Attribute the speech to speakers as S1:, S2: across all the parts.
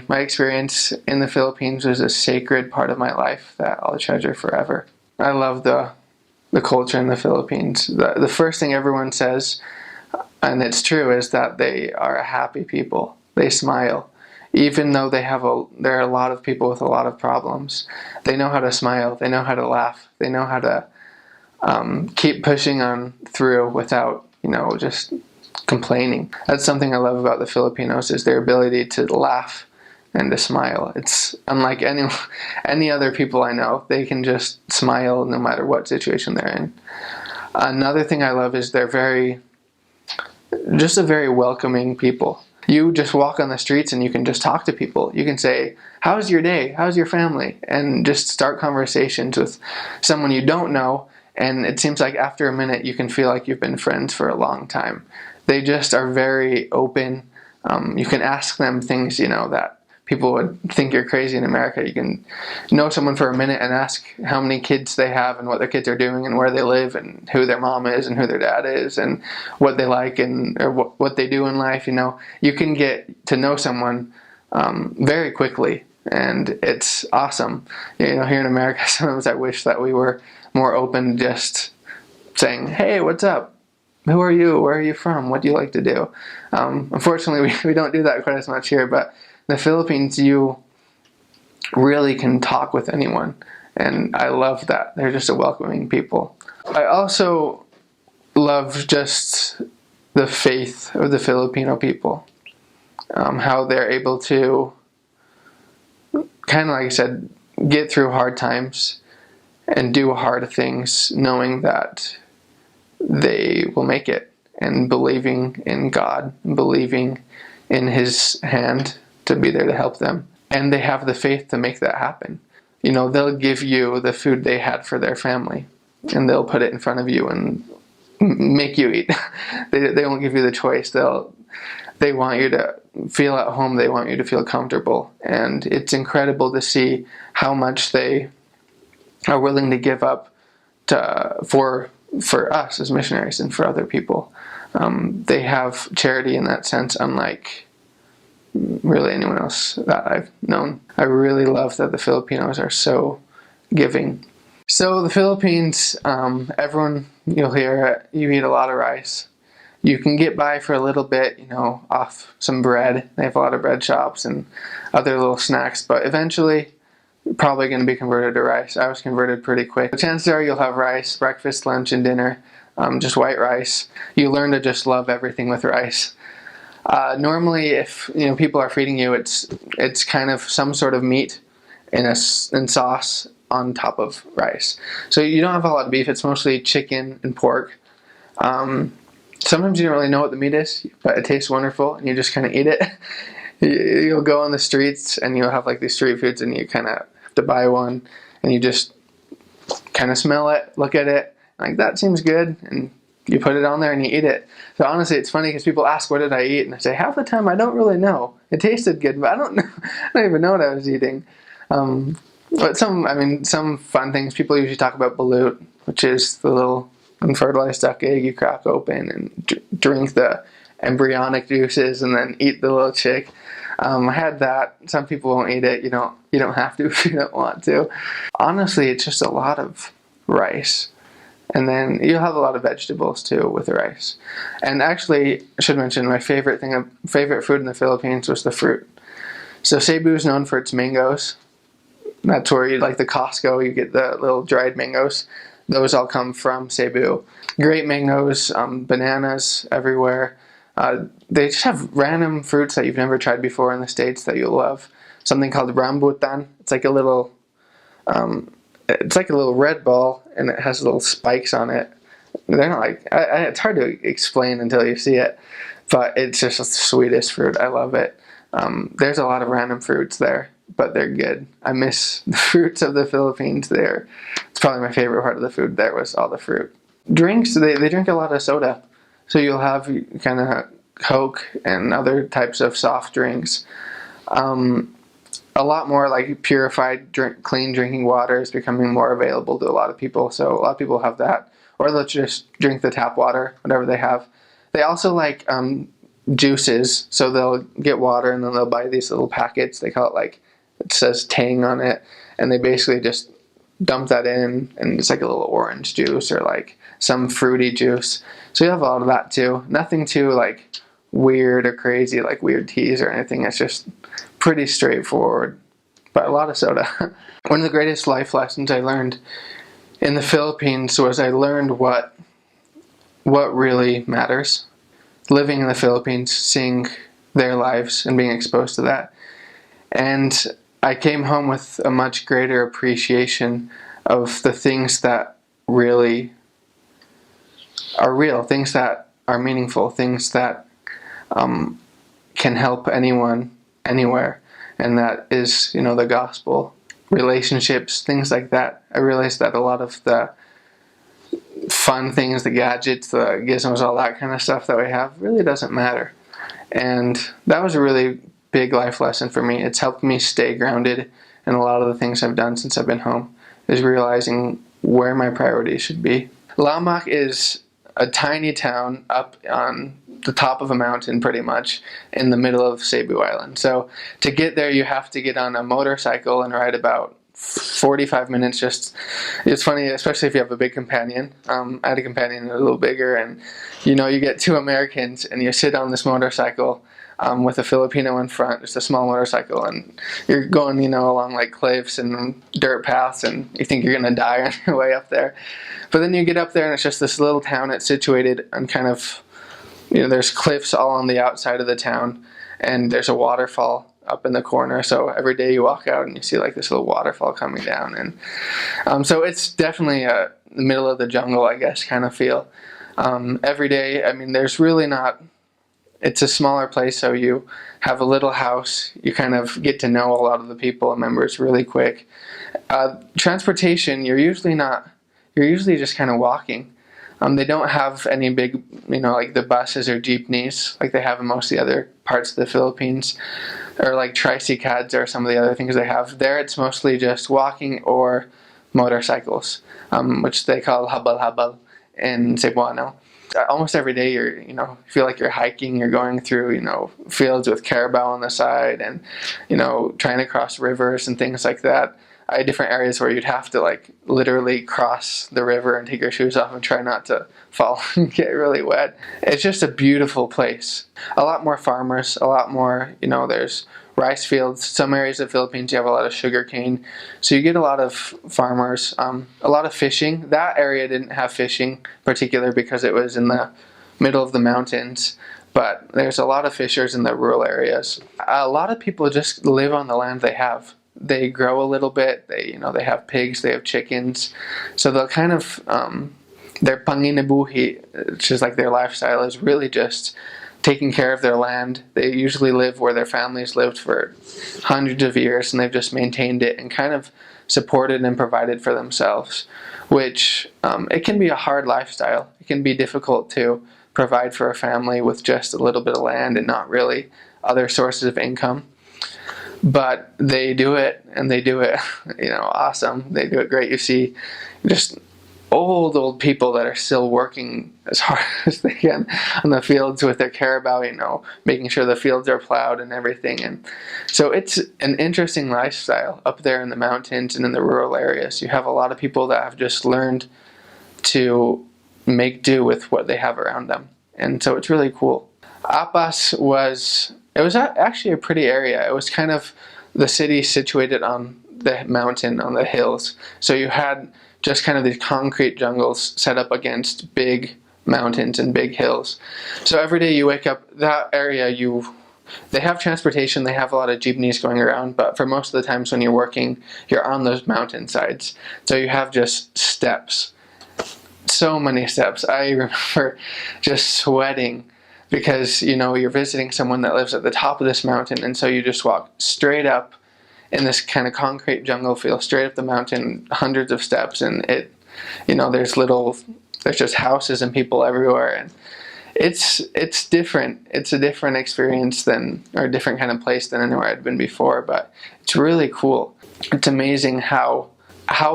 S1: my experience in the Philippines was a sacred part of my life that I'll treasure forever. I love the culture in the Philippines. The first thing everyone says, and it's true, is that they are a happy people. They smile. Even though there are a lot of people with a lot of problems, they know how to smile, they know how to laugh, they know how to keep pushing on through without, just complaining. That's something I love about the Filipinos, is their ability to laugh and to smile. It's unlike any other people I know. They can just smile no matter what situation they're in. Another thing I love is they're a very welcoming people. You just walk on the streets and you can just talk to people. You can say, how's your day? How's your family? And just start conversations with someone you don't know. And it seems like after a minute you can feel like you've been friends for a long time. They just are very open. You can ask them things, that people would think you're crazy in America. You can know someone for a minute and ask how many kids they have and what their kids are doing and where they live and who their mom is and who their dad is and what they like or what they do in life. You can get to know someone very quickly, and it's awesome. Here in America, sometimes I wish that we were more open to just saying, hey, what's up? Who are you? Where are you from? What do you like to do? Unfortunately, we don't do that quite as much here, but in the Philippines, you really can talk with anyone, and I love that. They're just a welcoming people. I also love just the faith of the Filipino people, how they're able to, kind of like I said, get through hard times and do hard things knowing that they will make it, and believing in God, believing in His hand to be there to help them. And they have the faith to make that happen. They'll give you the food they had for their family, and they'll put it in front of you and make you eat. They won't give you the choice. They want you to feel at home. They want you to feel comfortable. And it's incredible to see how much they are willing to give up for us as missionaries and for other people. They have charity in that sense, unlike really anyone else that I've known. I really love that the Filipinos are so giving. So the Philippines, everyone, you'll hear, you eat a lot of rice. You can get by for a little bit, off some bread. They have a lot of bread shops and other little snacks, but eventually you're probably going to be converted to rice. I was converted pretty quick. The chances are you'll have rice, breakfast, lunch, and dinner, just white rice. You learn to just love everything with rice. Normally, if people are feeding you, it's kind of some sort of meat in sauce on top of rice. So you don't have a lot of beef. It's mostly chicken and pork. Sometimes you don't really know what the meat is, but it tastes wonderful, and you just kind of eat it. You'll go on the streets, and you'll have like these street foods, and you kind of have to buy one, and you just kind of smell it, look at it, like that seems good, and you put it on there and you eat it. So honestly, it's funny because people ask, what did I eat? And I say, half the time, I don't really know. It tasted good, but I don't even know what I was eating. But some fun things. People usually talk about balut, which is the little unfertilized duck egg you crack open and drink the embryonic juices and then eat the little chick. I had that. Some people won't eat it. You don't have to if you don't want to. Honestly, it's just a lot of rice. And then you'll have a lot of vegetables too with the rice. And actually, I should mention my favorite food in the Philippines was the fruit. So Cebu is known for its mangoes. That's where you, like the Costco, you get the little dried mangoes. Those all come from Cebu. Great mangoes, bananas everywhere. They just have random fruits that you've never tried before in the States that you'll love. Something called rambutan. It's like a little red ball, and it has little spikes on it. They're not like, it's hard to explain until you see it, but it's just the sweetest fruit. I love it. There's a lot of random fruits there, but they're good. I miss the fruits of the Philippines there. It's probably my favorite part of the food there was all the fruit. Drinks, they drink a lot of soda. So you'll have kind of Coke and other types of soft drinks. A lot more like purified, clean drinking water is becoming more available to a lot of people. So a lot of people have that. Or they'll just drink the tap water, whatever they have. They also like juices. So they'll get water and then they'll buy these little packets. They call it, like, it says Tang on it, and they basically just dump that in, and it's like a little orange juice or like some fruity juice. So you have a lot of that too. Nothing too like weird or crazy, like weird teas or anything. It's just pretty straightforward, but a lot of soda. One of the greatest life lessons I learned in the Philippines was I learned what really matters. Living in the Philippines, seeing their lives and being exposed to that. And I came home with a much greater appreciation of the things that really are real, things that are meaningful, things that can help anyone, anywhere. And that is, the gospel, relationships, things like that. I realized that a lot of the fun things, the gadgets, the gizmos, all that kind of stuff that we have really doesn't matter. And that was a really big life lesson for me. It's helped me stay grounded in a lot of the things I've done since I've been home, is realizing where my priorities should be. Lamak is a tiny town up on the top of a mountain, pretty much in the middle of Cebu Island. So to get there, you have to get on a motorcycle and ride about 45 minutes. It's funny, especially if you have a big companion. I had a companion a little bigger, and you get two Americans and you sit on this motorcycle with a Filipino in front, just a small motorcycle, and you're going along like cliffs and dirt paths, and you think you're gonna die on your way up there. But then you get up there and it's just this little town. It's situated on kind of, there's cliffs all on the outside of the town, and there's a waterfall up in the corner. So every day you walk out and you see like this little waterfall coming down, and so it's definitely the middle of the jungle, I guess, kind of feel. Every day, there's really not. It's a smaller place, so you have a little house. You kind of get to know a lot of the people and members really quick. Transportation, you're usually just kind of walking. They don't have any big, like the buses or jeepneys like they have in most of the other parts of the Philippines, or like tricycads or some of the other things they have. There it's mostly just walking or motorcycles, which they call habal-habal in Cebuano. Almost every day you feel like you're hiking, you're going through, fields with carabao on the side, and, trying to cross rivers and things like that. I had different areas where you'd have to like literally cross the river and take your shoes off and try not to fall and get really wet. It's just a beautiful place. A lot more farmers, a lot more, there's rice fields. Some areas of the Philippines you have a lot of sugar cane, so you get a lot of farmers. A lot of fishing. That area didn't have fishing particular because it was in the middle of the mountains, but there's a lot of fishers in the rural areas. A lot of people just live on the land they have. They grow a little bit. They have pigs, they have chickens, so they'll kind of their panginabuhi, which is like their lifestyle, is really just taking care of their land. They usually live where their families lived for hundreds of years, and they've just maintained it and kind of supported and provided for themselves, which it can be a hard lifestyle. It can be difficult to provide for a family with just a little bit of land and not really other sources of income. But they do it, and they do it, awesome. They do it great. You see just old people that are still working as hard as they can on the fields with their carabao, making sure the fields are plowed and everything. And so it's an interesting lifestyle up there in the mountains and in the rural areas. You have a lot of people that have just learned to make do with what they have around them. And so it's really cool. Apas was actually a pretty area. It was kind of the city situated on the mountain, on the hills. So you had just kind of these concrete jungles set up against big mountains and big hills. So every day you wake up, that area, they have transportation, they have a lot of jeepneys going around, but for most of the times when you're working, you're on those mountain sides. So you have just steps. So many steps. I remember just sweating because, you're visiting someone that lives at the top of this mountain, and so you just walk straight up in this kind of concrete jungle feel, straight up the mountain, hundreds of steps, and there's just houses and people everywhere, and it's different. It's a different experience or a different kind of place than anywhere I'd been before, but it's really cool. It's amazing how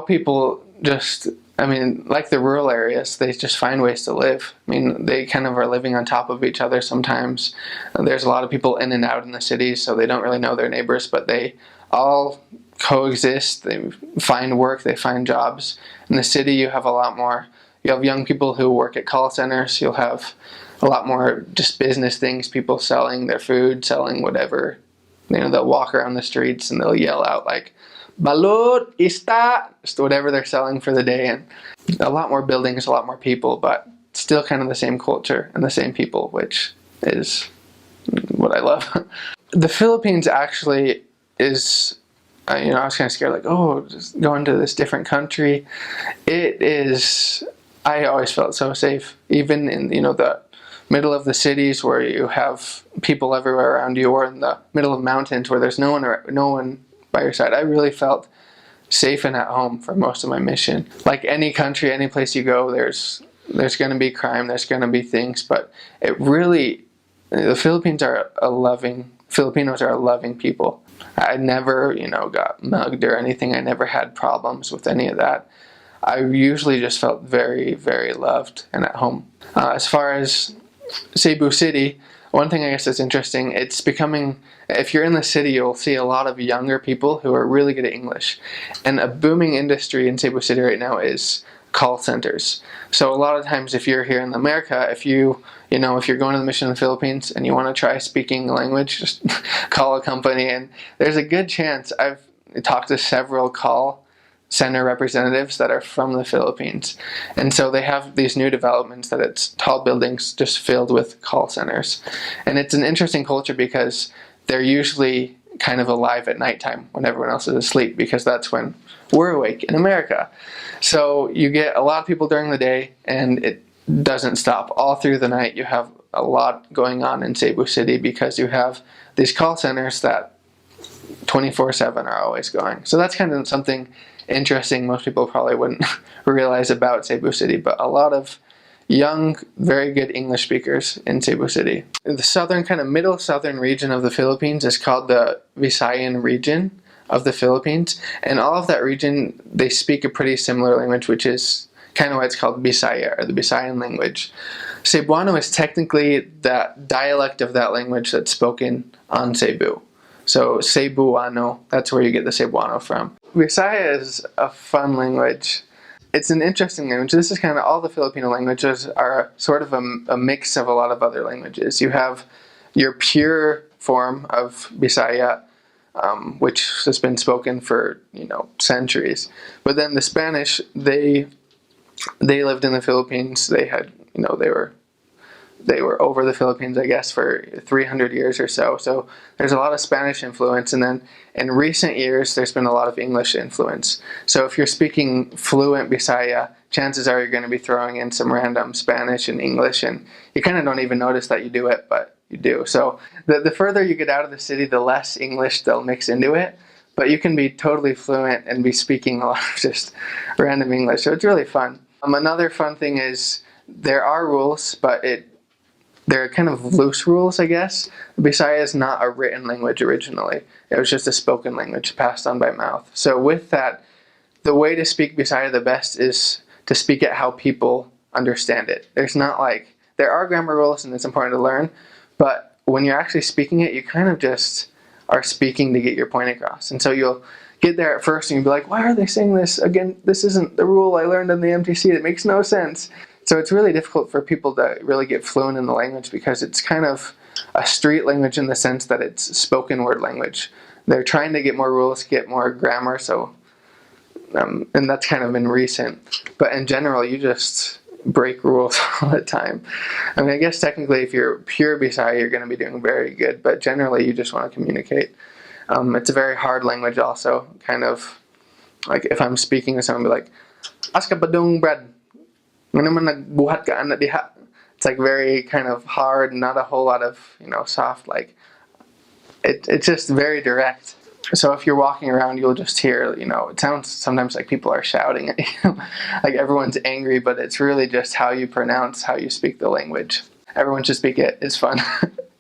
S1: people just, I mean, like the rural areas, they just find ways to live. I mean, they kind of are living on top of each other sometimes. There's a lot of people in and out in the cities, so they don't really know their neighbors, but they all coexist. They find work, they find jobs. In the city, you have a lot more. You have young people who work at call centers. You'll have a lot more just business things, people selling their food, selling whatever. They'll walk around the streets and they'll yell out like, "Balut, ista," just whatever they're selling for the day. And a lot more buildings, a lot more people, but still kind of the same culture and the same people, which is what I love. The Philippines actually is, I was kind of scared, like, oh, just going to this different country. It is, I always felt so safe, even in, the middle of the cities where you have people everywhere around you, or in the middle of mountains where there's no one by your side. I really felt safe and at home for most of my mission. Like any country, any place you go, there's going to be crime, there's going to be things, but the Filipinos are a loving people. I never, got mugged or anything. I never had problems with any of that. I usually just felt very, very loved and at home. As far as Cebu City, one thing I guess that's interesting, it's becoming, if you're in the city, you'll see a lot of younger people who are really good at English. And a booming industry in Cebu City right now is call centers. So a lot of times if you're here in America, if you're going to the mission in the Philippines and you want to try speaking the language, just call a company, and there's a good chance. I've talked to several call center representatives that are from the Philippines. And so they have these new developments that it's tall buildings just filled with call centers. And it's an interesting culture because they're usually kind of alive at nighttime when everyone else is asleep, because that's when we're awake in America. So you get a lot of people during the day, and it doesn't stop. All through the night you have a lot going on in Cebu City because you have these call centers that 24/7 are always going. So that's kind of something interesting most people probably wouldn't realize about Cebu City, but a lot of young, very good English speakers in Cebu City. The southern, kind of middle southern region of the Philippines is called the Visayan region of the Philippines, and all of that region, they speak a pretty similar language, which is kind of why it's called Bisaya, or the Visayan language. Cebuano is technically that dialect of that language that's spoken on Cebu. So Cebuano, that's where you get the Cebuano from. Visaya is a fun language. It's an interesting language. This is kind of, all the Filipino languages are sort of a mix of a lot of other languages. You have your pure form of Bisaya, which has been spoken for centuries. But then the Spanish, they lived in the Philippines. They had they were over the Philippines, I guess, for 300 years or so. So there's a lot of Spanish influence, and then in recent years there's been a lot of English influence. So if you're speaking fluent Bisaya, chances are you're going to be throwing in some random Spanish and English, and you kind of don't even notice that you do it, but you do. So the further you get out of the city, the less English they'll mix into it. But you can be totally fluent and be speaking a lot of just random English. So it's really fun. Another fun thing is there are rules, but they're kind of loose rules, I guess. Bisaya is not a written language originally. It was just a spoken language passed on by mouth. So with that, the way to speak Bisaya the best is to speak it how people understand it. There are grammar rules and it's important to learn, but when you're actually speaking it, you kind of just are speaking to get your point across. And so you'll get there at first and you'll be like, why are they saying this? Again, this isn't the rule I learned in the MTC. It makes no sense. So it's really difficult for people to really get fluent in the language because it's kind of a street language in the sense that it's spoken word language. They're trying to get more rules, get more grammar, so and that's kind of been recent. But in general, you just break rules all the time. I mean, I guess technically if you're pure Bisaya, you're going to be doing very good, but generally you just want to communicate. It's a very hard language also, kind of like if I'm speaking to someone, be like, "Aska badung Brad. Nga naman nagbuhat ka ana diha." It's like very kind of hard, not a whole lot of, soft, like, it's just very direct. So if you're walking around, you'll just hear, it sounds sometimes like people are shouting at you, like everyone's angry, but it's really just how you pronounce, how you speak the language. Everyone should speak it, it's fun.